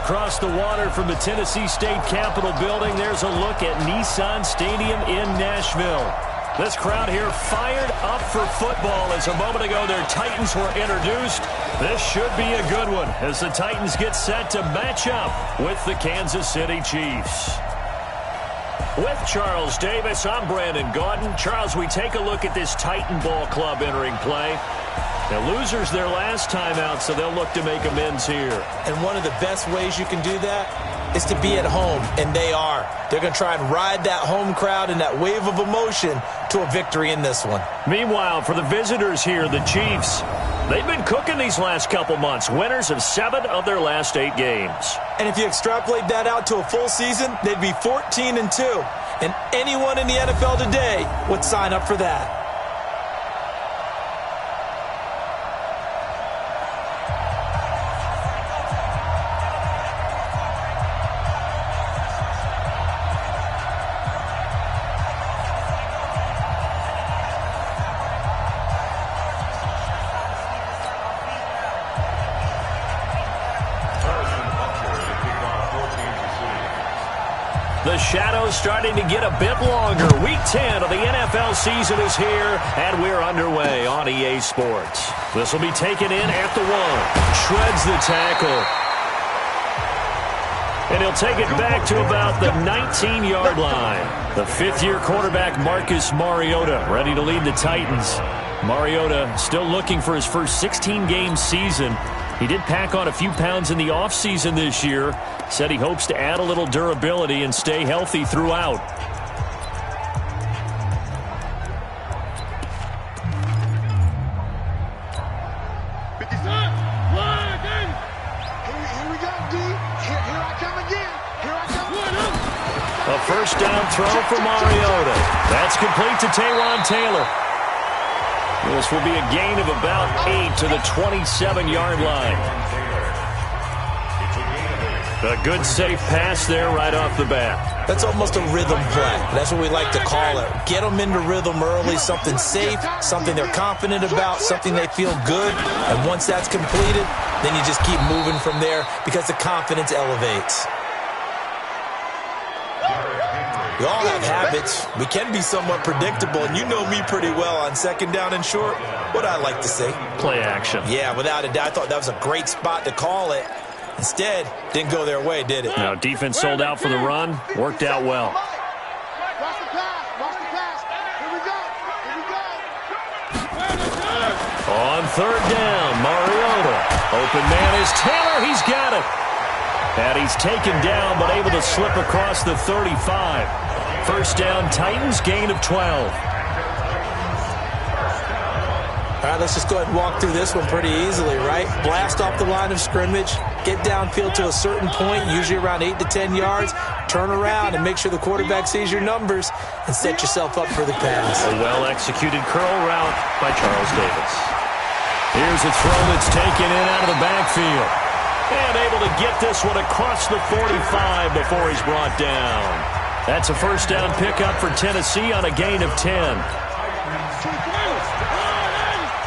Across the water from the Tennessee State Capitol building, there's a look at Nissan Stadium in Nashville. This crowd here fired up for football as a moment ago their Titans were introduced. This should be a good one as the Titans get set to match up with the Kansas City Chiefs. With Charles Davis, I'm Brandon Gaudin. Charles, we take a look at this Titan ball club entering play. Now, losers their last time out, so they'll look to make amends here. And one of the best ways you can do that is to be at home, and they are. They're going to try and ride that home crowd and that wave of emotion to a victory in this one. Meanwhile, for the visitors here, the Chiefs, they've been cooking these last couple months. Winners of 7 of their last 8 games. And if you extrapolate that out to a full season, they'd be 14-2. And anyone in the NFL today would sign up for that. The shadow's starting to get a bit longer. Week 10 of the NFL season is here, and we're underway on EA Sports. This will be taken in at the 1. Shreds the tackle. And he'll take it back to about the 19-yard line. The 5th-year quarterback, Marcus Mariota, ready to lead the Titans. Mariota still looking for his first 16-game season. He did pack on a few pounds in the offseason this year. Said he hopes to add a little durability and stay healthy throughout. A first down throw for Mariota. That's complete to Taywan Taylor. This will be a gain of about 8 to the 27-yard line. A good, safe pass there right off the bat. That's almost a rhythm play. That's what we like to call it. Get them into rhythm early, something safe, something they're confident about, something they feel good. And once that's completed, then you just keep moving from there because the confidence elevates. We all have habits. We can be somewhat predictable, and you know me pretty well on second down and short. What I like to say? Play action. Yeah, without a doubt. I thought that was a great spot to call it. Instead, didn't go their way, did it? Now, defense sold out for the run. Worked out well. On third down, Mariota. Open man is Taylor. He's got it. And he's taken down, but able to slip across the 35. First down, Titans, gain of 12. All right, let's just go ahead and walk through this one pretty easily, right? Blast off the line of scrimmage, get downfield to a certain point, usually around 8 to 10 yards, turn around and make sure the quarterback sees your numbers and set yourself up for the pass. A well-executed curl route by Charles Davis. Here's a throw that's taken in out of the backfield. And able to get this one across the 45 before he's brought down. That's a first down pickup for Tennessee on a gain of 10.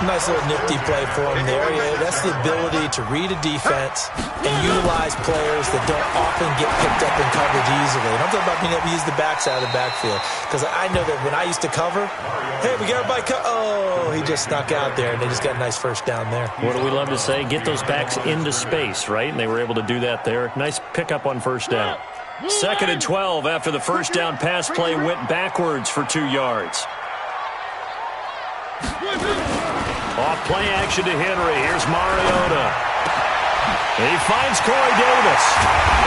Nice little nifty play for him there. Yeah, that's the ability to read a defense and utilize players that don't often get picked up in coverage easily. And I'm talking about being able to use the backside of the backfield. Because I know that when I used to cover, hey, we got everybody oh, he just snuck out there, and they just got a nice first down there. What do we love to say? Get those backs into space, right? And they were able to do that there. Nice pickup on first down. 2nd and 12 after the first down pass play went backwards for 2 yards. Off play action to Henry. Here's Mariota. He finds Corey Davis.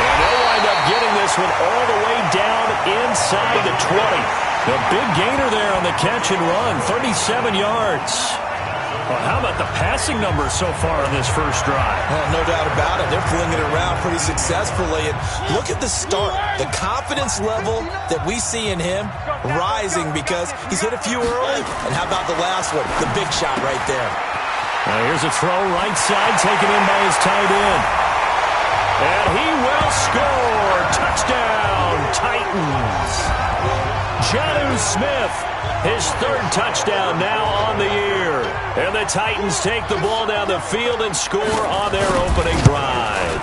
And they'll wind up getting this one all the way down inside the 20. The big gainer there on the catch and run. 37 yards. Well, how about the passing numbers so far in this first drive? Oh, no doubt about it. They're flinging it around pretty successfully. And look at the start. The confidence level that we see in him rising because he's hit a few early. And how about the last one? The big shot right there. Now here's a throw right side taken in by his tight end. And he will score. Touchdown, Titans. Jonnu Smith, his 3rd touchdown now on the year. And the Titans take the ball down the field and score on their opening drive.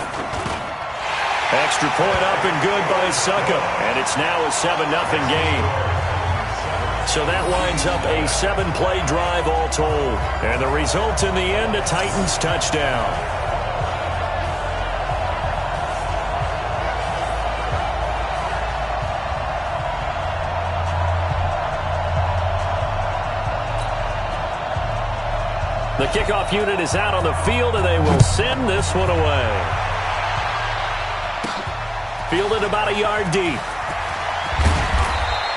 Extra point up and good by Suckup. And it's now a 7-0 game. So that winds up a 7-play drive all told. And the result in the end, a Titans touchdown. The kickoff unit is out on the field, and they will send this one away. Fielded about a yard deep.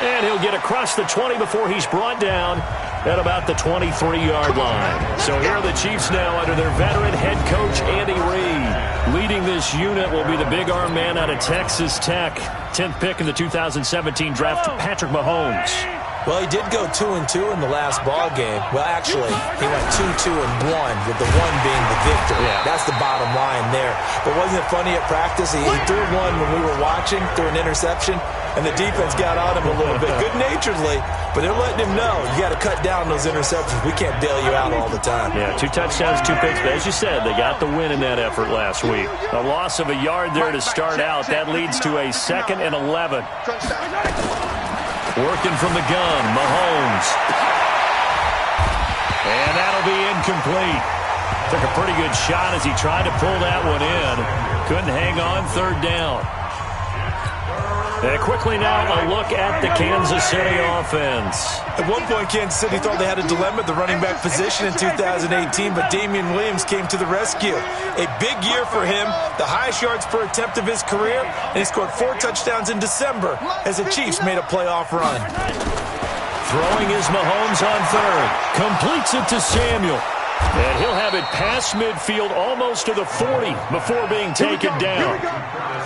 And he'll get across the 20 before he's brought down at about the 23-yard line. So here are the Chiefs now under their veteran head coach, Andy Reid. Leading this unit will be the big arm man out of Texas Tech. 10th pick in the 2017 draft, Patrick Mahomes. Well, he did go 2-2 in the last ball game. Well, actually, he went 2-2-1, with the one being the victory. Yeah. That's the bottom line there. But wasn't it funny at practice? He threw one when we were watching, threw an interception, and the defense got on him a little bit, good-naturedly. But they're letting him know, you got to cut down those interceptions. We can't bail you out all the time. Yeah, 2 touchdowns, 2 picks. But as you said, they got the win in that effort last week. A loss of a yard there to start out. That leads to a 2nd and 11. Working from the gun, Mahomes. And that'll be incomplete. Took a pretty good shot as he tried to pull that one in. Couldn't hang on, 3rd down. And quickly now, a look at the Kansas City offense. At one point, Kansas City thought they had a dilemma at the running back position in 2018, but Damian Williams came to the rescue. A big year for him, the highest yards per attempt of his career, and he scored 4 touchdowns in December as the Chiefs made a playoff run. Throwing is Mahomes on 3rd. Completes it to Samuel. And he'll have it past midfield almost to the 40 before being taken down.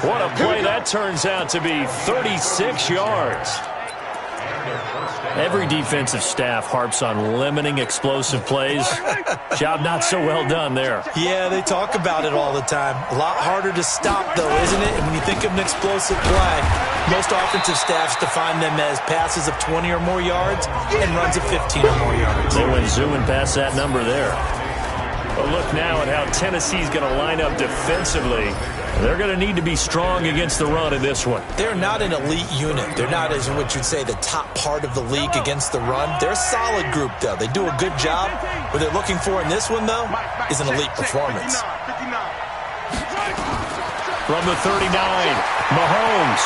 What a play that turns out to be, 36 yards. Every defensive staff harps on limiting explosive plays. Job not so well done there. Yeah, they talk about it all the time. A lot harder to stop, though, isn't it? And when you think of an explosive play, most offensive staffs define them as passes of 20 or more yards and runs of 15 or more yards. They went zooming past that number there. A look now at how Tennessee's going to line up defensively. They're going to need to be strong against the run in this one. They're not an elite unit. They're not, as what you'd say, the top part of the league against the run. They're a solid group, though. They do a good job. What they're looking for in this one, though, is an elite performance. From the 39, Mahomes.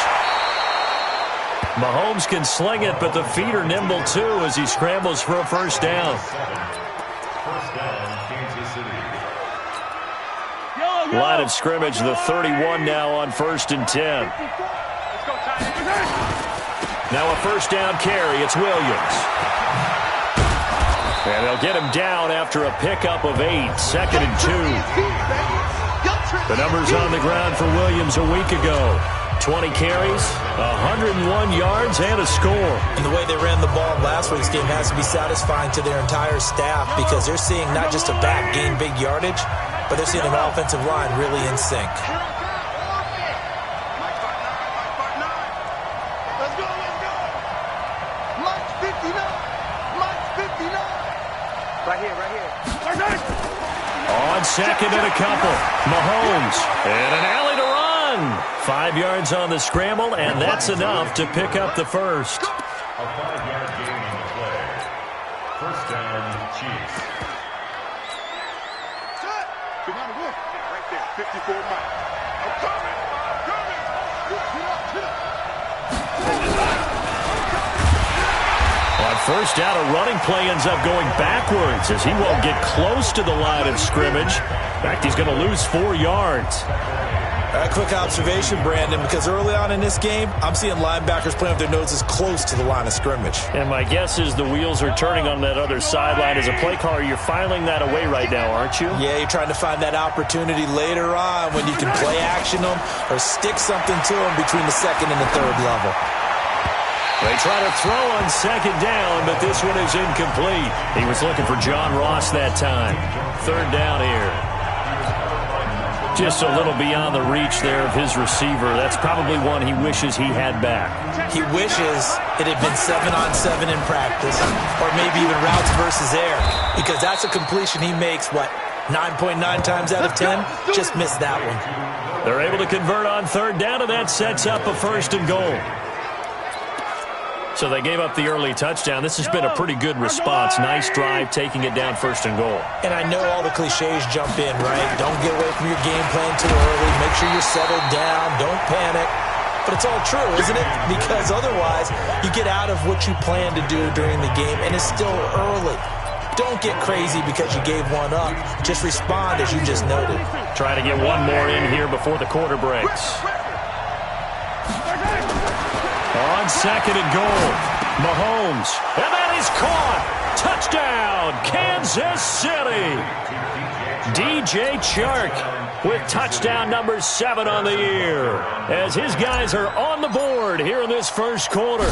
Mahomes can sling it, but the feet are nimble, too, as he scrambles for a 1st down. Line of scrimmage, the 31 now on 1st and 10. Now a 1st down carry. It's Williams. And they'll get him down after a pickup of 8. 2nd and 2. The numbers on the ground for Williams a week ago. 20 carries, 101 yards, and a score. And the way they ran the ball last week's game has to be satisfying to their entire staff, because they're seeing not just a back gain big yardage, but they're seeing an offensive line really in sync. Right here. On 2nd and a couple, Mahomes. And an alley to run. 5 yards on the scramble, and that's enough to pick up the 1st. A 5-yard gain on the play. 1st down, Chiefs. Right there, 54 miles. I'm coming. On 1st down, a running play ends up going backwards as he won't get close to the line of scrimmage. In fact, he's going to lose 4 yards. Quick observation, Brandon, because early on in this game, I'm seeing linebackers playing with their noses close to the line of scrimmage. And my guess is the wheels are turning on that other sideline. As a play caller, you're filing that away right now, aren't you? Yeah, you're trying to find that opportunity later on when you can play action them or stick something to them between the 2nd and the 3rd level. They try to throw on 2nd down, but this one is incomplete. He was looking for John Ross that time. 3rd down here. Just a little beyond the reach there of his receiver. That's probably one he wishes he had back. He wishes it had been 7-on-7 in practice, or maybe even routes versus air, because that's a completion he makes, 9.9 times out of 10, just missed that one. They're able to convert on third down, and that sets up a first and goal. So they gave up the early touchdown. This has been a pretty good response. Nice drive, taking it down first and goal. And I know all the cliches jump in, right? Don't get away from your game plan too early. Make sure you're settled down. Don't panic. But it's all true, isn't it? Because otherwise, you get out of what you plan to do during the game, and it's still early. Don't get crazy because you gave one up. Just respond as you just noted. Trying to get one more in here before the quarter breaks. On second and goal, Mahomes. And that is caught. Touchdown, Kansas City. DJ Chark with touchdown number 7 on the year, as his guys are on the board here in this first quarter.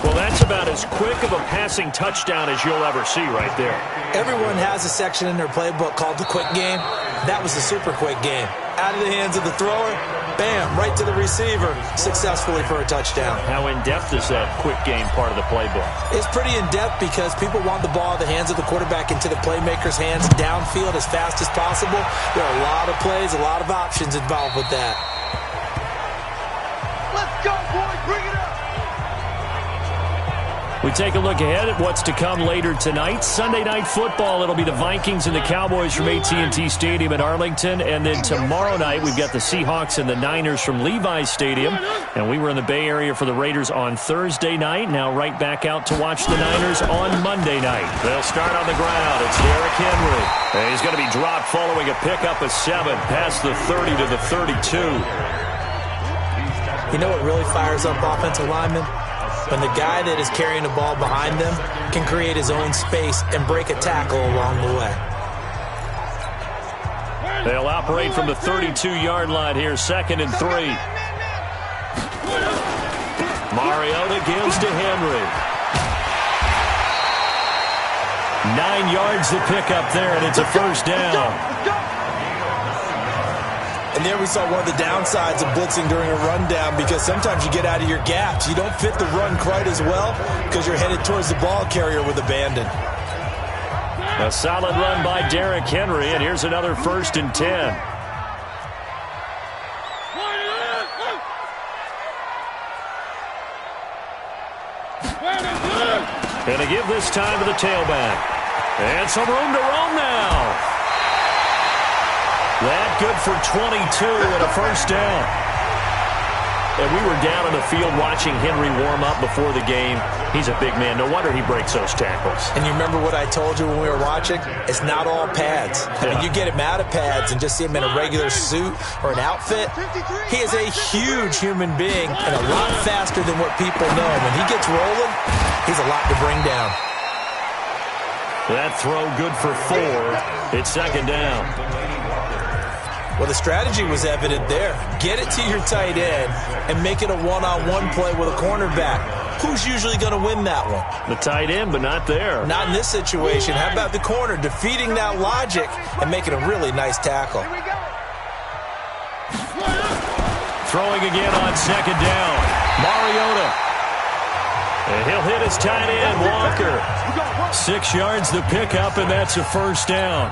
Well, that's about as quick of a passing touchdown as you'll ever see right there. Everyone has a section in their playbook called the quick game. That was the super quick game. Out of the hands of the thrower, bam, right to the receiver, successfully for a touchdown. How in-depth is that quick game part of the playbook? It's pretty in-depth because people want the ball out of the hands of the quarterback into the playmaker's hands downfield as fast as possible. There are a lot of plays, a lot of options involved with that. Let's go, boys. Bring it up. We take a look ahead at what's to come later tonight. Sunday Night Football, it'll be the Vikings and the Cowboys from AT&T Stadium in Arlington. And then tomorrow night, we've got the Seahawks and the Niners from Levi's Stadium. And we were in the Bay Area for the Raiders on Thursday night. Now right back out to watch the Niners on Monday night. They'll start on the ground. It's Derrick Henry. And he's going to be dropped following a pickup of 7 past the 30 to the 32. You know what really fires up offensive linemen? When the guy that is carrying the ball behind them can create his own space and break a tackle along the way. They'll operate from the 32-yard line here, 2nd and 3. Mariota gives to Henry. 9 yards to pick up there, and it's a first down. And there we saw one of the downsides of blitzing during a rundown, because sometimes you get out of your gaps. You don't fit the run quite as well because you're headed towards the ball carrier with abandon. A solid run by Derrick Henry, and here's another 1st and 10. Going to give this time to the tailback. And some room to roam now. That good for 22 and a first down. And we were down on the field watching Henry warm up before the game. He's a big man. No wonder he breaks those tackles. And you remember what I told you when we were watching? It's not all pads. I mean, you get him out of pads and just see him in a regular suit or an outfit. He is a huge human being and a lot faster than what people know. When he gets rolling, he's a lot to bring down. That throw good for 4. It's 2nd down. Well, the strategy was evident there. Get it to your tight end and make it a one-on-one play with a cornerback. Who's usually going to win that one? The tight end, but not there. Not in this situation. How about the corner defeating that logic and making a really nice tackle? Throwing again on 2nd down. Mariota. And he'll hit his tight end, Walker. 6 yards to pick up, and that's a first down.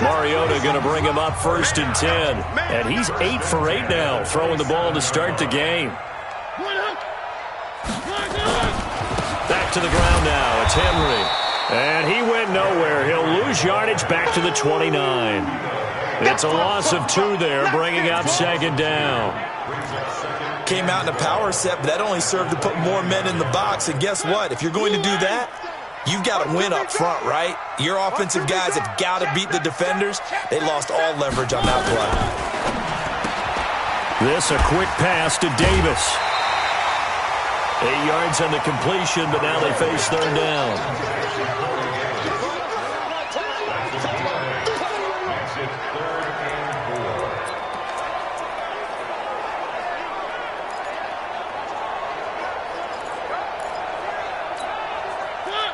Mariota going to bring him up 1st and 10. And he's 8 for 8 now, throwing the ball to start the game. Back to the ground now. It's Henry. And he went nowhere. He'll lose yardage back to the 29. It's a loss of 2 there, bringing up 2nd down. Came out in a power set, but that only served to put more men in the box. And guess what? If you're going to do that, you've got to win up front, right? Your offensive guys have got to beat the defenders. They lost all leverage on that play. This a quick pass to Davis. 8 yards on the completion, but now they face 3rd down.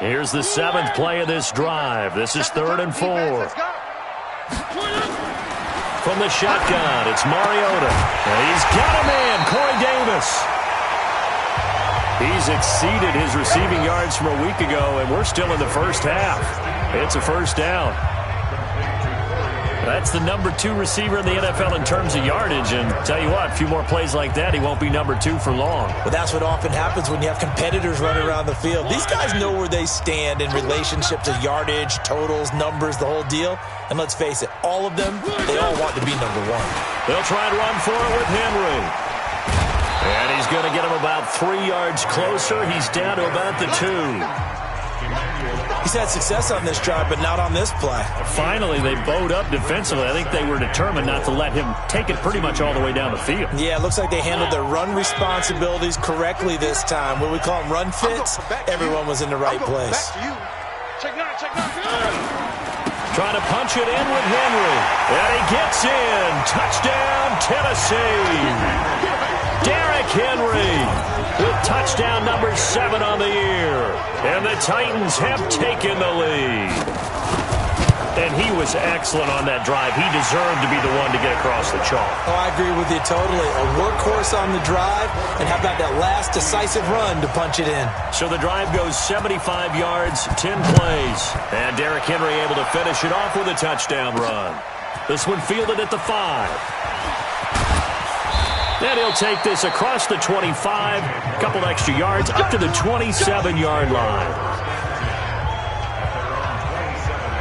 Here's the 7th play of this drive. This is 3rd and 4. From the shotgun, it's Mariota. And he's got him in, Corey Davis. He's exceeded his receiving yards from a week ago, and we're still in the first half. It's a first down. That's the number 2 receiver in the NFL in terms of yardage. And tell you what, a few more plays like that, he won't be number 2 for long. But that's what often happens when you have competitors running around the field. These guys know where they stand in relationship to yardage, totals, numbers, the whole deal. And let's face it, all of them, they all want to be number 1. They'll try and run for it with Henry. And he's going to get him about 3 yards closer. He's down to about the 2. He's had success on this drive, but not on this play. Finally, they bowed up defensively. I think they were determined not to let him take it pretty much all the way down the field. Yeah, it looks like they handled their run responsibilities correctly this time. What we call them run fits, everyone was in the right place. Trying to punch it in with Henry. And he gets in. Touchdown, Tennessee. Derrick Henry with touchdown number 7 on the year. And the Titans have taken the lead. And he was excellent on that drive. He deserved to be the one to get across the chalk. Oh, I agree with you totally. A workhorse on the drive, and how about that last decisive run to punch it in? So the drive goes 75 yards, 10 plays. And Derrick Henry able to finish it off with a touchdown run. This one fielded at the 5. Then he'll take this across the 25, a couple extra yards, up to the 27-yard line.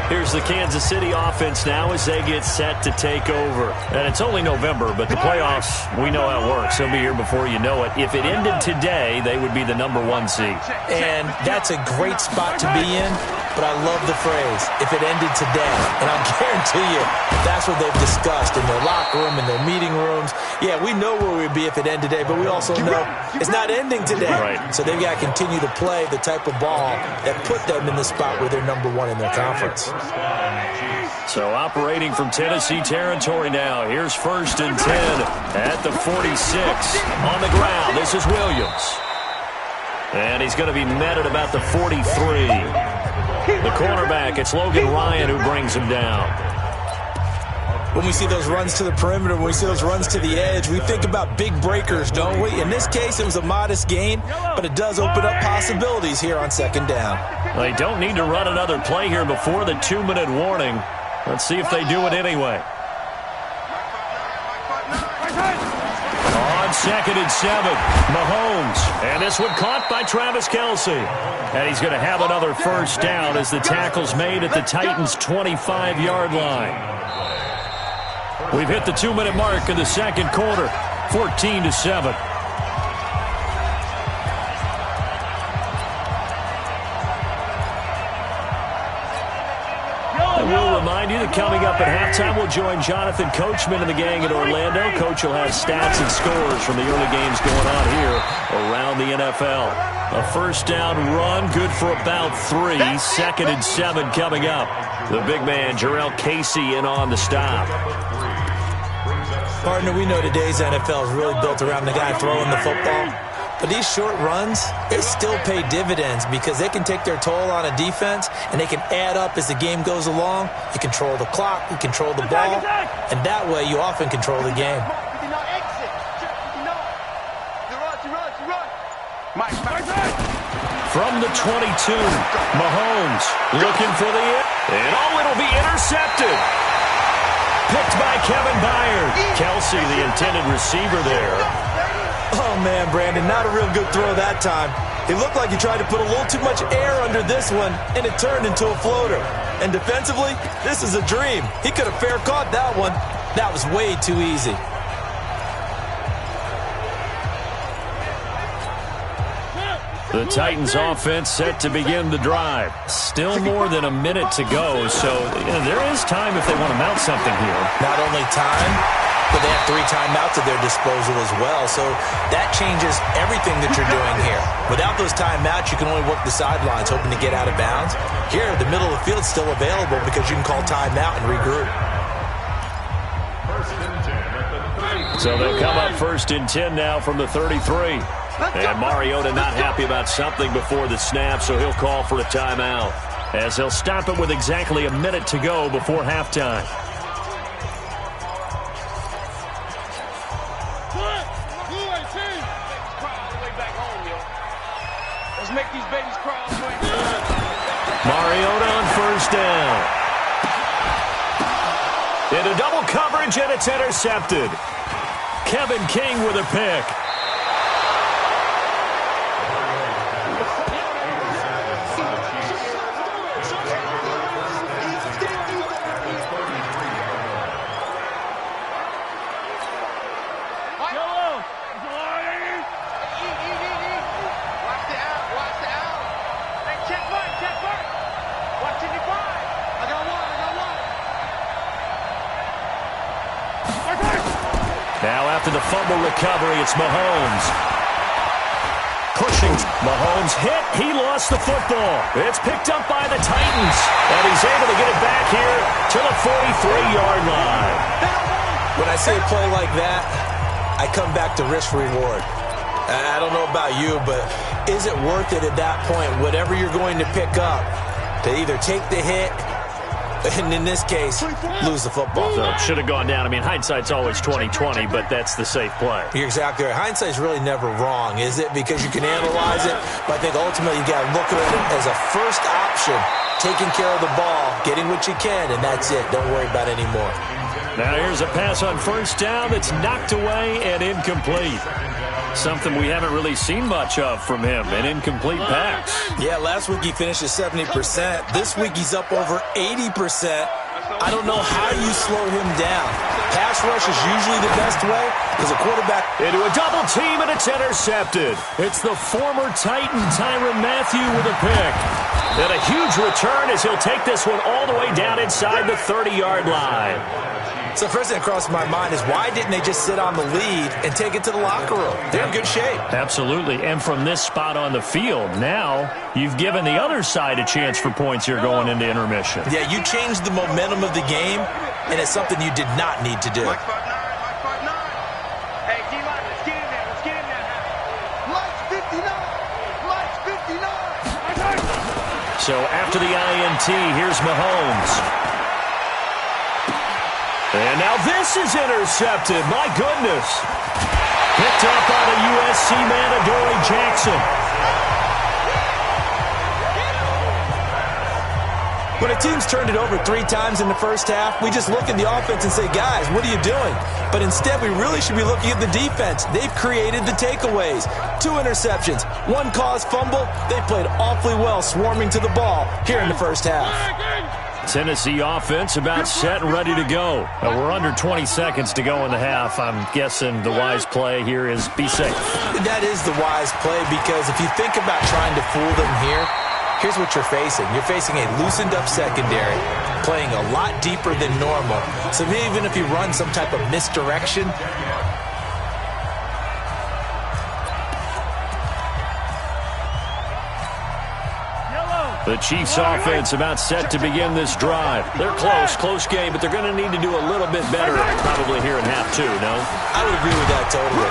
Here's the Kansas City offense now as they get set to take over. And it's only November, but the playoffs, we know how it works. They'll be here before you know it. If it ended today, they would be the number 1 seed. And that's a great spot to be in, but I love the phrase, if it ended today. And I'll guarantee you, that's what they've discussed in their locker room, in their meeting rooms. Yeah, we know where we'd be if it ended today, but we also know it's not ending today. Right. So they've got to continue to play the type of ball that put them in the spot where they're number 1 in their conference. So operating from Tennessee territory now. Here's 1st and 10 at the 46. On the ground, this is Williams. And he's going to be met at about the 43. The cornerback, it's Logan Ryan who brings him down. When we see those runs to the perimeter, when we see those runs to the edge, we think about big breakers, don't we? In this case, it was a modest gain, but it does open up possibilities here on 2nd down. They don't need to run another play here before the 2-minute warning. Let's see if they do it anyway. On 2nd and 7, Mahomes. And this one caught by Travis Kelce. And he's going to have another 1st down as the tackle's made at the Titans' 25-yard line. We've hit the 2-minute mark in the 2nd quarter, 14-7. And we'll remind you that coming up at halftime, we'll join Jonathan Coachman and the gang in Orlando. Coach will have stats and scores from the early games going on here around the NFL. A 1st down run, good for about 3. 2nd and 7 coming up. The big man, Jarrell Casey, in on the stop. Partner, we know today's NFL is really built around the guy throwing the football. But these short runs, they still pay dividends because they can take their toll on a defense and they can add up as the game goes along. You control the clock, you control the ball, and that way you often control the game. From the 22, Mahomes looking for the and it'll be intercepted. Picked by Kevin Byard. Kelce, the intended receiver there. Oh, man, Brandon, not a real good throw that time. It looked like he tried to put a little too much air under this one, and it turned into a floater. And defensively, this is a dream. He could have fair caught that one. That was way too easy. The Titans offense set to begin the drive. Still more than a minute to go, so there is time if they want to mount something here. Not only time, but they have 3 timeouts at their disposal as well, so that changes everything that you're doing here. Without those timeouts, you can only work the sidelines, hoping to get out of bounds. Here, the middle of the field is still available because you can call timeout and regroup. So they'll come up 1st and 10 now from the 33. And Mariota not happy about something before the snap, so he'll call for a timeout, as he'll stop it with exactly a minute to go before halftime. Let's make these babies cry all the way. Mariota on 1st down. Into double coverage, and it's intercepted. Kevin King with a pick. Now after the fumble recovery, it's Mahomes. Pushing. Mahomes hit. He lost the football. It's picked up by the Titans. And he's able to get it back here to the 43-yard line. When I see a play like that, I come back to risk-reward. I don't know about you, but is it worth it at that point, whatever you're going to pick up, to either take the hit, and in this case, lose the football? So it should have gone down. I mean, hindsight's always 20/20, but that's the safe play. You're exactly right. Hindsight's really never wrong, is it? Because you can analyze it, but I think ultimately you got to look at it as a first option, taking care of the ball, getting what you can, and that's it. Don't worry about it anymore. Now here's a pass on first down that's knocked away and incomplete. Something we haven't really seen much of from him, an incomplete pass. Yeah, last week he finished at 70%. This week he's up over 80%. I don't know how you slow him down. Pass rush is usually the best way because a quarterback... Into a double team, and it's intercepted. It's the former Titan, Tyrann Mathieu, with a pick. And a huge return as he'll take this one all the way down inside the 30-yard line. So first thing that crossed my mind is why didn't they just sit on the lead and take it to the locker room? They're in good shape. Absolutely. And from this spot on the field, now you've given the other side a chance for points here going into intermission. Yeah, you changed the momentum of the game, and it's something you did not need to do. Mike 5'9", Mike 5'9". Hey, D-line, let's get in there. Let's get in there now. Mike's 59. Mike's 59. So after the INT, here's Mahomes. And now this is intercepted. My goodness. Picked up by the USC man, Adoree Jackson. When a team's turned it over 3 times in the first half, we just look at the offense and say, guys, what are you doing? But instead, we really should be looking at the defense. They've created the takeaways. 2 interceptions, 1 caused fumble. They played awfully well swarming to the ball here in the first half. Tennessee offense about set and ready to go. We're under 20 seconds to go in the half. I'm guessing the wise play here is be safe. That is the wise play because if you think about trying to fool them here, here's what you're facing. You're facing a loosened up secondary, playing a lot deeper than normal. So even if you run some type of misdirection, the Chiefs offense about set to begin this drive. They're close game, but they're going to need to do a little bit better probably here in half 2, no? I would agree with that totally.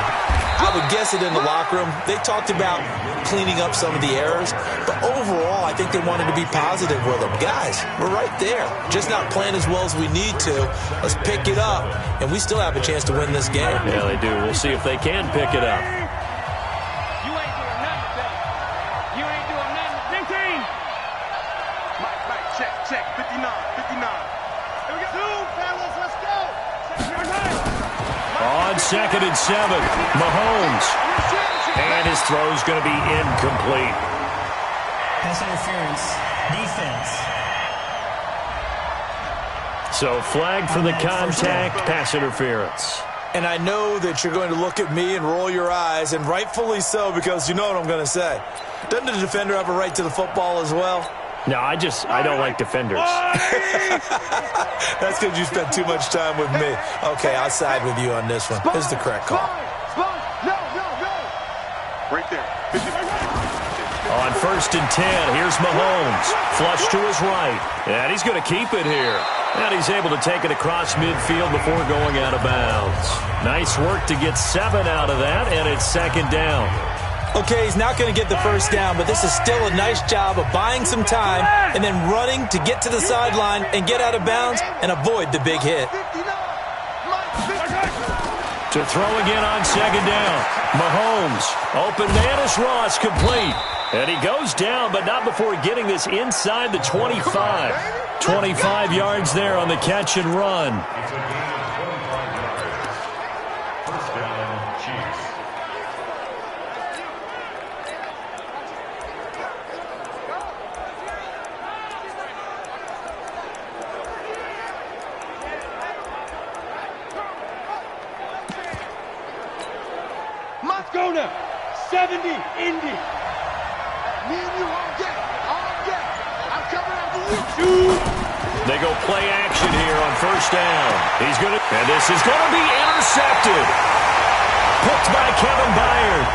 I would guess it in the locker room. They talked about cleaning up some of the errors, but overall, I think they wanted to be positive with them. Guys, we're right there. Just not playing as well as we need to. Let's pick it up, and we still have a chance to win this game. Yeah, they do. We'll see if they can pick it up. You ain't doing nothing, baby. You ain't doing nothing. 15. Mike, check. 59. Here we go. 2, fellas, let's go. On 2nd and 7, Mahomes. And his throw's going to be incomplete. Pass interference. Defense. So flag for the contact, pass interference. And I know that you're going to look at me and roll your eyes, and rightfully so, because you know what I'm going to say. Doesn't the defender have a right to the football as well? No, I don't like defenders. That's because you spent too much time with me. Okay, I'll side with you on this one. This is the correct call. No. Right there. On 1st and 10, here's Mahomes. Flush to his right. And he's going to keep it here. And he's able to take it across midfield before going out of bounds. Nice work to get 7 out of that, and it's 2nd down. Okay, he's not going to get the first down, but this is still a nice job of buying some time and then running to get to the sideline and get out of bounds and avoid the big hit. To throw again on 2nd down. Mahomes. Open man is Ross, complete. And he goes down, but not before getting this inside the 25. 25 yards there on the catch and run. It's a gain of 25 yards. First down, Chiefs. Let's go now. 70, Indy. Me and you all day. All day. I'm coming after you. Shoot. They go play action here on first down. And this is going to be intercepted. Picked by Kevin Byard.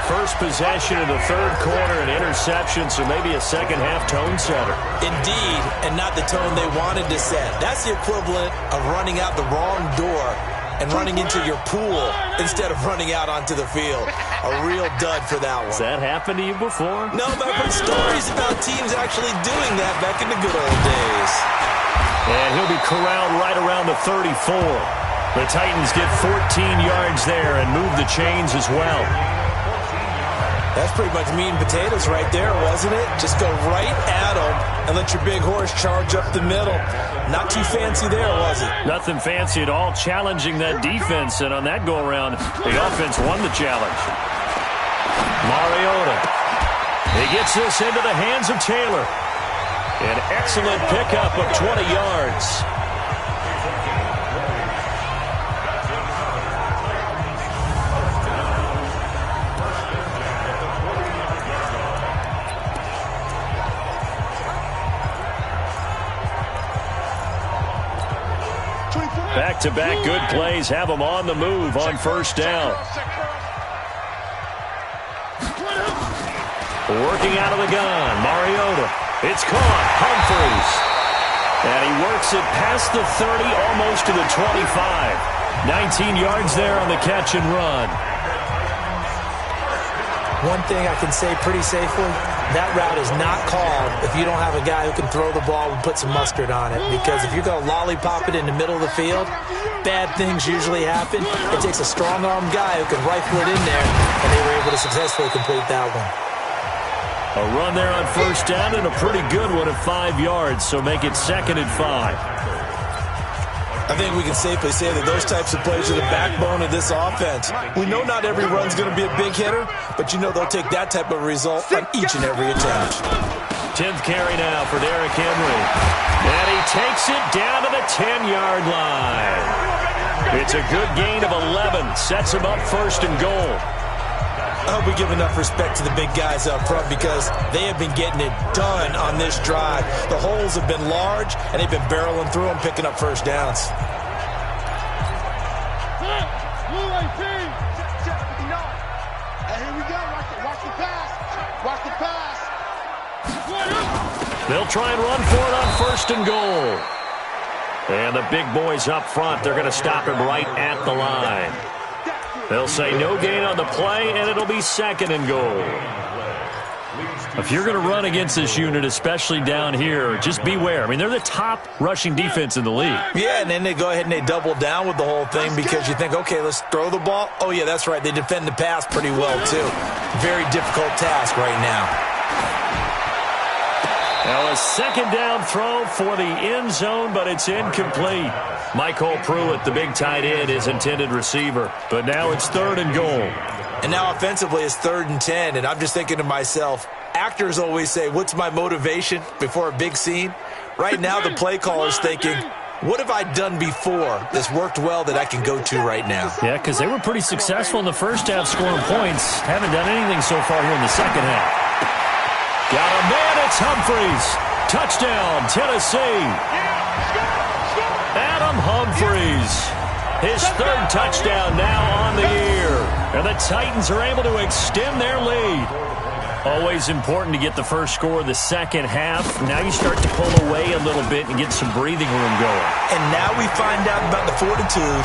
First possession of the third quarter, an interception, so maybe a second-half tone setter. Indeed, and not the tone they wanted to set. That's the equivalent of running out the wrong door and running into your pool instead of running out onto the field. A real dud for that one. Has that happened to you before? No, but I've heard stories about teams actually doing that back in the good old days. And he'll be corralled right around the 34. The Titans get 14 yards there and move the chains as well. That's pretty much meat and potatoes right there, wasn't it? Just go right at them and let your big horse charge up the middle. Not too fancy there, was it? Nothing fancy at all, challenging that defense. And on that go-around, the offense won the challenge. Mariota. He gets this into the hands of Taylor. An excellent pickup of 20 yards. Back-to-back good plays have them on the move on first down. Working out of the gun, Mariota. It's caught, Humphries. And he works it past the 30, almost to the 25. 19 yards there on the catch and run. One thing I can say pretty safely, that route is not called if you don't have a guy who can throw the ball and put some mustard on it. Because if you're going to lollipop it in the middle of the field, bad things usually happen. It takes a strong-armed guy who can rifle it in there, and they were able to successfully complete that one. A run there on first down and a pretty good one at 5 yards, so make it 2nd and 5. I think we can safely say that those types of plays are the backbone of this offense. We know not every run's going to be a big hitter, but you know they'll take that type of result on each and every attempt. 10th carry now for Derrick Henry. And he takes it down to the 10-yard line. It's a good gain of 11. Sets him up 1st and goal. I hope we give enough respect to the big guys up front because they have been getting it done on this drive. The holes have been large, and they've been barreling through them, picking up first downs. Here we go. Watch the pass. Watch the pass. They'll try and run for it on 1st and goal. And the big boys up front, they're going to stop him right at the line. They'll say no gain on the play, and it'll be 2nd and goal. If you're going to run against this unit, especially down here, just beware. I mean, they're the top rushing defense in the league. Yeah, and then they go ahead and they double down with the whole thing because you think, okay, let's throw the ball. Oh, yeah, that's right. They defend the pass pretty well, too. Very difficult task right now. Now a 2nd down throw for the end zone, but it's incomplete. Michael Pruitt, the big tight end, is intended receiver. But now it's 3rd and goal. And now offensively it's 3rd and 10, and I'm just thinking to myself, actors always say, what's my motivation before a big scene? Right now the play caller's thinking, what have I done before that's worked well that I can go to right now? Yeah, because they were pretty successful in the first half scoring points. Haven't done anything so far here in the second half. Got a man, it's Humphries. Touchdown, Tennessee. Adam Humphries. His 3rd touchdown now on the year. And the Titans are able to extend their lead. Always important to get the first score of the second half. Now you start to pull away a little bit and get some breathing room going. And now we find out about the fortitude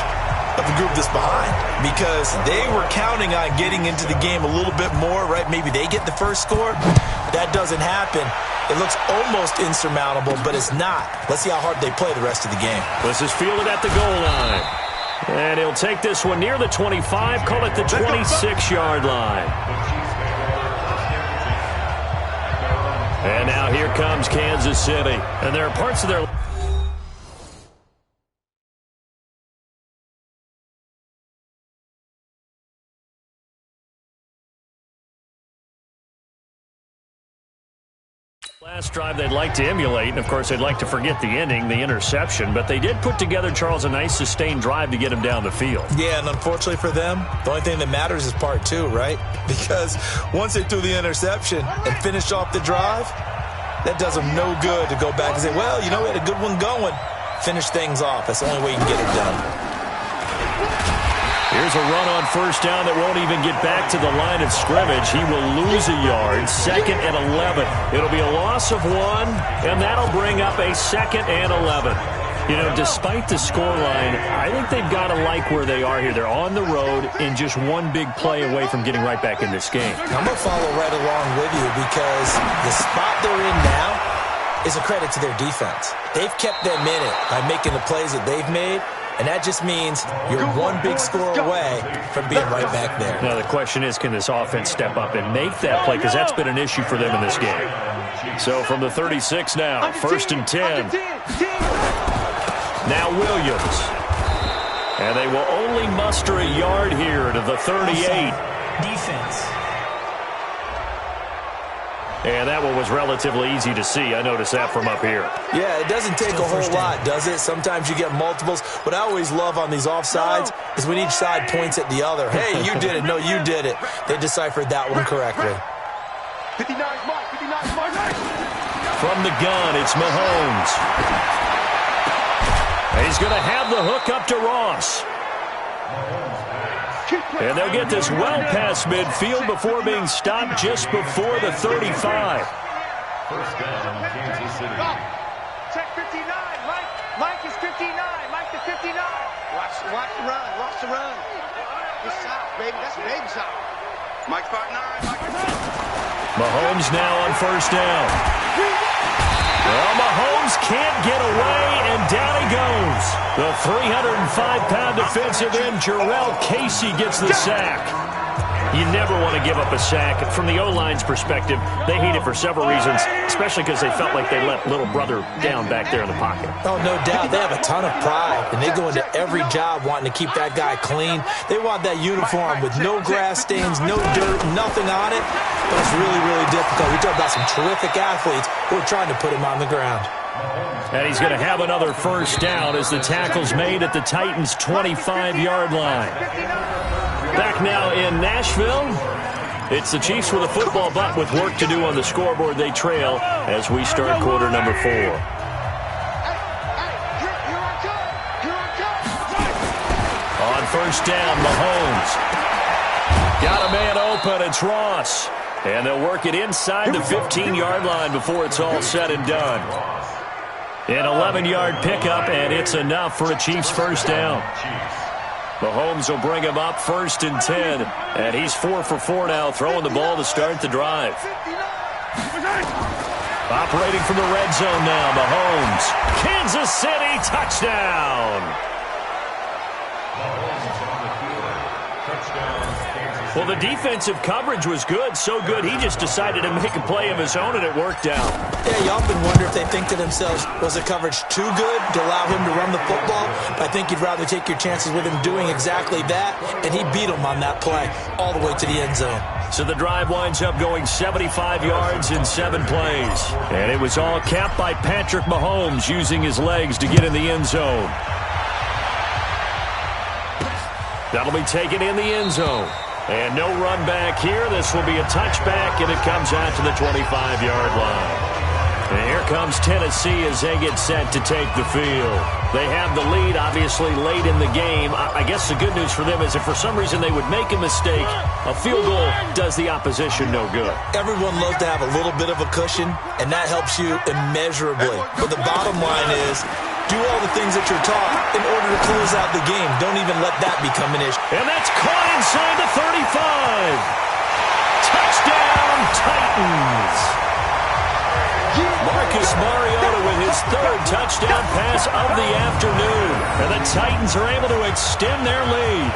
of the group that's behind because they were counting on getting into the game a little bit more, right? Maybe they get the first score. That doesn't happen. It looks almost insurmountable, but it's not. Let's see how hard they play the rest of the game. This is fielded at the goal line. And he'll take this one near the 25, call it the 26-yard line. And now here comes Kansas City. And there are parts of their... last drive they'd like to emulate, and of course they'd like to forget the ending, the interception, but they did put together, Charles, a nice sustained drive to get him down the field. Yeah, and unfortunately for them, the only thing that matters is part two, right? Because once they threw the interception and finished off the drive, that does them no good to go back and say, well, you know, we had a good one going. Finish things off. That's the only way you can get it done. Here's a run on first down that won't even get back to the line of scrimmage. He will lose a yard, 2nd and 11. It'll be a loss of 1, and that'll bring up a 2nd and 11. You know, despite the scoreline, I think they've got to like where they are here. They're on the road and just one big play away from getting right back in this game. I'm going to follow right along with you because the spot they're in now is a credit to their defense. They've kept them in it by making the plays that they've made. And that just means you're one big score away from being right back there. Now, the question is, can this offense step up and make that play? Because that's been an issue for them in this game. So from the 36 now, 1st and 10. Now Williams. And they will only muster a yard here to the 38. Defense. And that one was relatively easy to see. I noticed that from up here. Yeah, it doesn't take a whole lot, does it? Sometimes you get multiples. What I always love on these offsides is when each side points at the other. Hey, you did it. No, you did it. They deciphered that one correctly. 59 mark, 59 mark. From the gun, it's Mahomes. And he's going to have the hook up to Ross. And they'll get this well past midfield before being stopped just before the 35. First down, Kansas City. Check 59. Mike is 59. Mike to 59. Watch the run. Watch the run. Good shot, baby. That's a baby shot. Mike 5'9". Mahomes now on first down. Well, Mahomes can't get away, and down he goes. The 305-pound defensive end, Jarrell Casey, gets the sack. You never want to give up a sack. From the O-line's perspective, they hate it for several reasons, especially because they felt like they let little brother down back there in the pocket. Oh, no doubt. They have a ton of pride, and they go into every job wanting to keep that guy clean. They want that uniform with no grass stains, no dirt, nothing on it. But it's really, really difficult. We talk about some terrific athletes who are trying to put him on the ground. And he's going to have another first down as the tackle's made at the Titans' 25-yard line. Back now in Nashville, it's the Chiefs with a football, but with work to do on the scoreboard. They trail as we start quarter number 4. On first down, Mahomes. Got a man open. It's Ross. And they'll work it inside the 15-yard line before it's all said and done. An 11-yard pickup, and it's enough for a Chiefs first down. Mahomes will bring him up 1st and 10, and he's 4 for 4 now, throwing the ball to start the drive. Operating from the red zone now, Mahomes. Kansas City touchdown. Well, the defensive coverage was good, so good he just decided to make a play of his own, and it worked out. Yeah, you often wonder if they think to themselves, was the coverage too good to allow him to run the football? I think you'd rather take your chances with him doing exactly that, and he beat him on that play all the way to the end zone. So the drive winds up going 75 yards in 7 plays. And it was all capped by Patrick Mahomes using his legs to get in the end zone. That'll be taken in the end zone. And no run back here. This will be a touchback, and it comes out to the 25-yard line. And here comes Tennessee as they get set to take the field. They have the lead, obviously, late in the game. I guess the good news for them is if for some reason they would make a mistake, a field goal does the opposition no good. Everyone loves to have a little bit of a cushion, and that helps you immeasurably. But the bottom line is, do all the things that you're taught in order to close out the game. Don't even let that become an issue. And that's caught inside the 35. Touchdown, Titans. Mark Marcus Mariota with his third touchdown pass of the afternoon. And the Titans are able to extend their lead.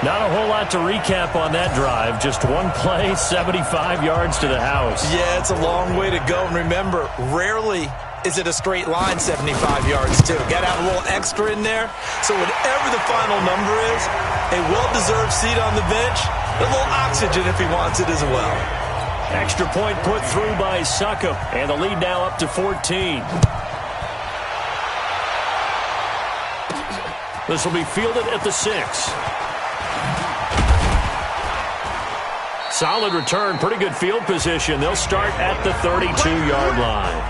Not a whole lot to recap on that drive. Just one play, 75 yards to the house. Yeah, it's a long way to go. And remember, rarely is it a straight line 75 yards, too. Got to have a little extra in there. So whatever the final number is, a well-deserved seat on the bench, a little oxygen if he wants it as well. Extra point put through by Succop, and the lead now up to 14. This will be fielded at the 6. Solid return, pretty good field position. They'll start at the 32-yard line.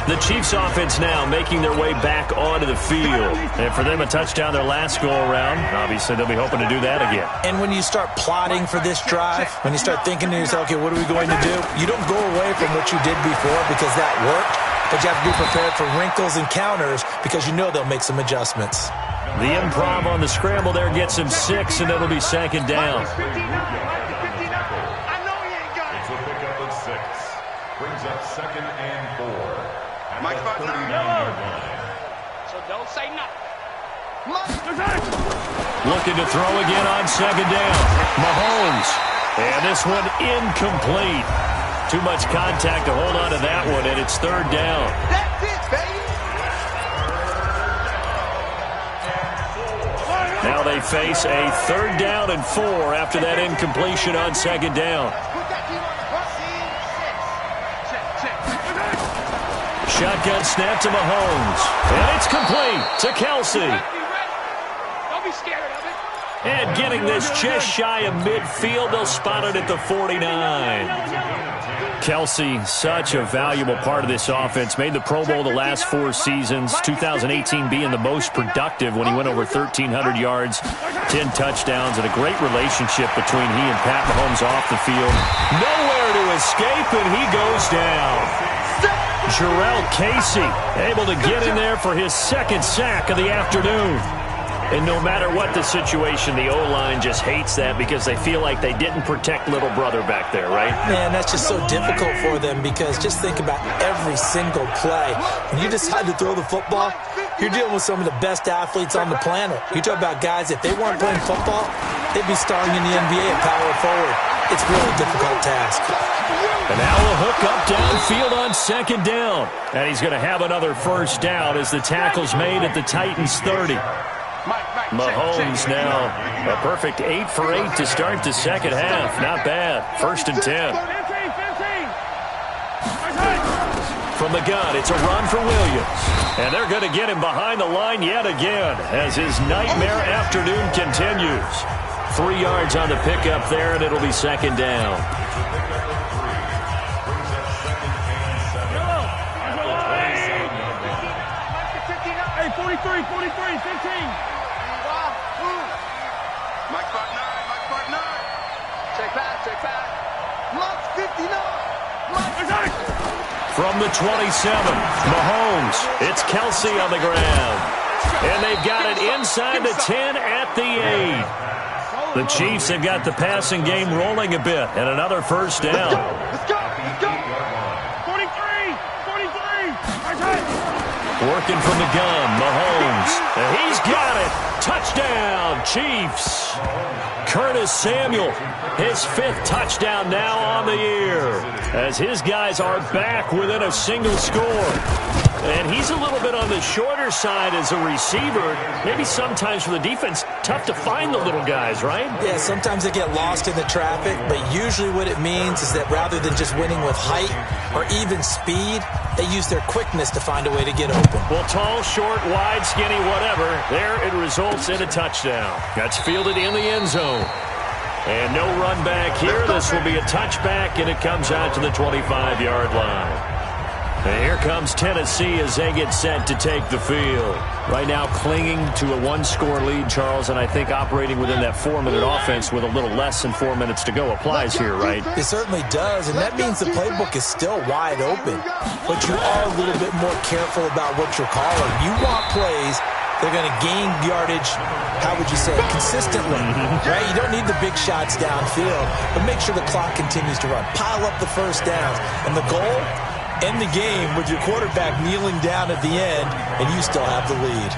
The Chiefs offense now making their way back onto the field. And for them, a touchdown their last go-around. Obviously, they'll be hoping to do that again. And when you start plotting for this drive, when you start thinking to yourself, okay, what are we going to do? You don't go away from what you did before because that worked. But you have to be prepared for wrinkles and counters because you know they'll make some adjustments. The improv on the scramble there gets him 6, and it'll be second down. It's a pickup of 6. Brings up 2nd and 4. Mike, 39-yard line. So don't say nothing. Looking to throw again on second down. Mahomes. And this one incomplete. Too much contact to hold on to that one, and it's third down. That's it, baby. Now they face a 3rd down and 4 after that incompletion on second down. Shotgun snap to Mahomes. And it's complete to Kelsey. Don't be scared of it. And getting this just shy of midfield, they'll spot it at the 49. Kelsey, such a valuable part of this offense. Made the Pro Bowl the last 4 seasons. 2018 being the most productive when he went over 1,300 yards, 10 touchdowns, and a great relationship between he and Pat Mahomes off the field. Nowhere to escape, and he goes down. Jarrell Casey able to get in there for his 2nd sack of the afternoon. And no matter what the situation, the O-line just hates that because they feel like they didn't protect little brother back there, right? Man, that's just so difficult for them because just think about every single play. When you decide to throw the football, you're dealing with some of the best athletes on the planet. You talk about guys, if they weren't playing football, they'd be starring in the NBA at power forward. It's really a difficult task. And now a hook up downfield on second down. And he's going to have another first down as the tackle's made at the Titans' 30. Mahomes now a perfect 8 for 8 to start the second half. Not bad. 1st and 10. From the gun, it's a run for Williams. And they're going to get him behind the line yet again as his nightmare afternoon continues. 3 yards on the pickup there, and it'll be second down. Hey, 43, 15. Mike 5'9". Check back. Mike 59. From the 27, Mahomes. It's Kelsey on the ground. And they've got it inside the 10 at the 8. The Chiefs have got the passing game rolling a bit, and another first down. Let's go. 43. Working from the gun, Mahomes. And he's got it. Touchdown, Chiefs. Curtis Samuel, his 5th touchdown now on the year, as his guys are back within a single score. And he's a little bit on the shorter side as a receiver. Maybe sometimes for the defense, tough to find the little guys, right? Yeah, sometimes they get lost in the traffic, but usually what it means is that rather than just winning with height or even speed, they use their quickness to find a way to get open. Well, tall, short, wide, skinny, whatever, there it results in a touchdown. That's fielded in the end zone. And no run back here. This will be a touchback, and it comes out to the 25-yard line. And here comes Tennessee as they get set to take the field. Right now clinging to a 1-score lead, Charles, and I think operating within that 4-minute offense with a little less than 4 minutes to go applies here, right? It certainly does, and that means the playbook is still wide open. But you are a little bit more careful about what you're calling. You want plays they're going to gain yardage, how would you say, consistently, right? You don't need the big shots downfield, but make sure the clock continues to run. Pile up the first downs. And the goal, end the game with your quarterback kneeling down at the end, and you still have the lead.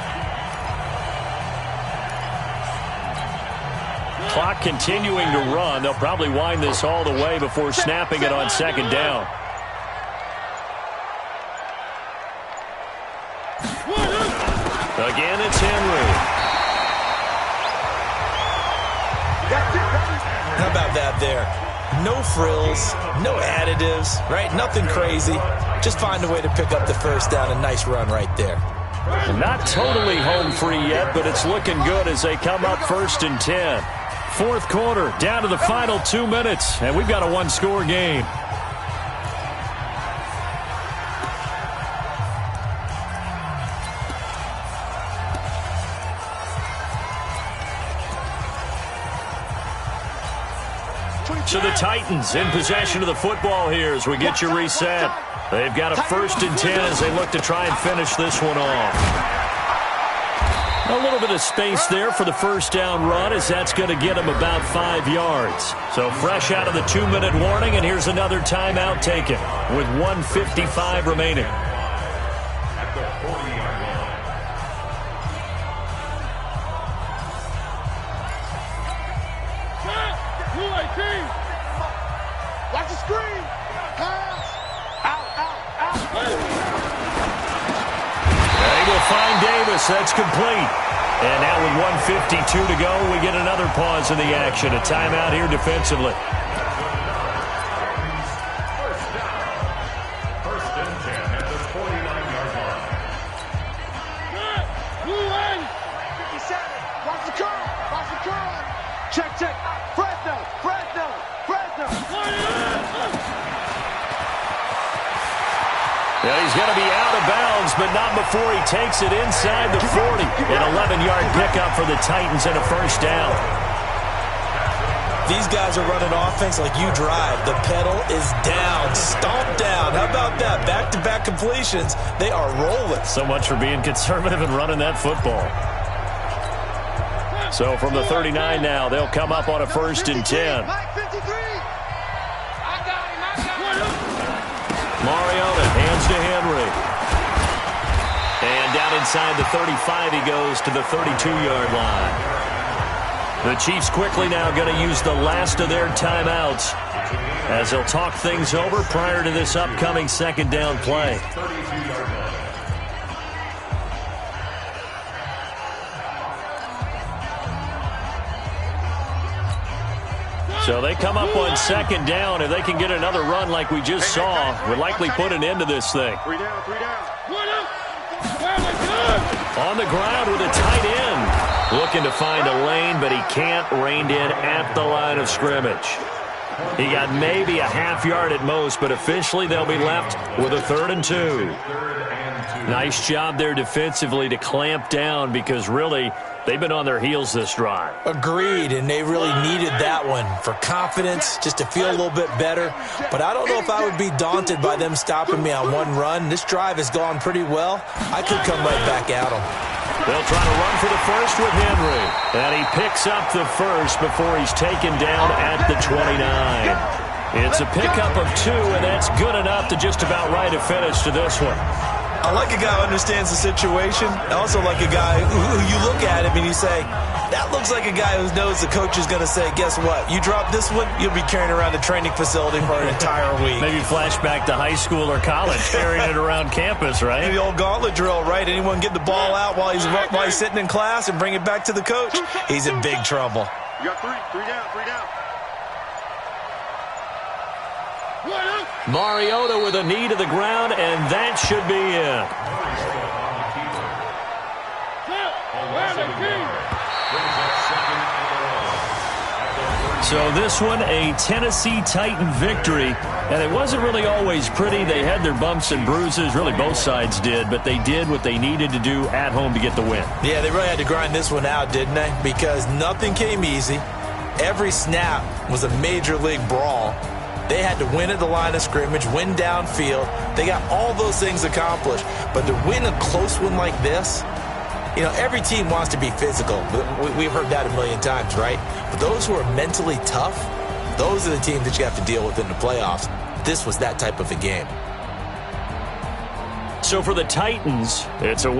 Clock continuing to run. They'll probably wind this all the way before snapping it on second down. Again, it's Henry. How about that there? No frills, no additives, right? Nothing crazy. Just find a way to pick up the first down. A nice run right there. Not totally home free yet, but it's looking good as they come up 1st and 10. Fourth quarter, down to the final 2 minutes, and we've got a one-score game. So the Titans in possession of the football here as we get you reset. They've got a 1st and 10 as they look to try and finish this one off. A little bit of space there for the first down run as that's going to get them about 5 yards. So fresh out of the 2-minute warning, and here's another timeout taken with 1:55 remaining. At the 40-yard line. Watch the screen. Pass. Out. They will find Davis. That's complete. And now with 1:52 to go, we get another pause in the action. A timeout here defensively. First down. 1st and 10 at the 49-yard line. Blue end. 57. Watch the curve. Check. Fresno. Yeah, he's going to be out of bounds, but not before he takes it inside the 40. An 11-yard pickup for the Titans and a first down. These guys are running offense like you drive. The pedal is down, stomped down. How about that? Back-to-back completions. They are rolling. So much for being conservative and running that football. So from the 39 now, they'll come up on a 1st and 10. Mariota hands to Henry. And down inside the 35, he goes to the 32-yard line. The Chiefs quickly now going to use the last of their timeouts as they'll talk things over prior to this upcoming second down play. So they come up on second down. If they can get another run like we just saw, would likely put an end to this thing. 3 down. On the ground with a tight end. Looking to find a lane, but he can't. Reined in at the line of scrimmage. He got maybe a half yard at most, but officially they'll be left with a 3rd and 2. Nice job there defensively to clamp down because really they've been on their heels this drive. Agreed, and they really needed that one for confidence, just to feel a little bit better. But I don't know if I would be daunted by them stopping me on one run. This drive has gone pretty well. I could come right back at them. They'll try to run for the first with Henry. And he picks up the first before he's taken down at the 29. It's a pickup of 2, and that's good enough to just about write a finish to this one. I like a guy who understands the situation. I also like a guy who you look at him and you say, that looks like a guy who knows the coach is going to say, guess what? You drop this one, you'll be carrying around the training facility for an entire week. Maybe flashback to high school or college, carrying it around campus, right? The old gauntlet drill, right? Anyone get the ball out while he's sitting in class and bring it back to the coach? He's in big trouble. You got 3 down. Mariota with a knee to the ground, and that should be it. So this one, a Tennessee Titan victory, and it wasn't really always pretty. They had their bumps and bruises, really both sides did, but they did what they needed to do at home to get the win. Yeah, they really had to grind this one out, didn't they? Because nothing came easy. Every snap was a major league brawl. They had to win at the line of scrimmage, win downfield. They got all those things accomplished. But to win a close one like this, You know, every team wants to be physical. We've heard that a million times, right? But those who are mentally tough, those are the teams that you have to deal with in the playoffs. This was that type of a game. So for the Titans, it's a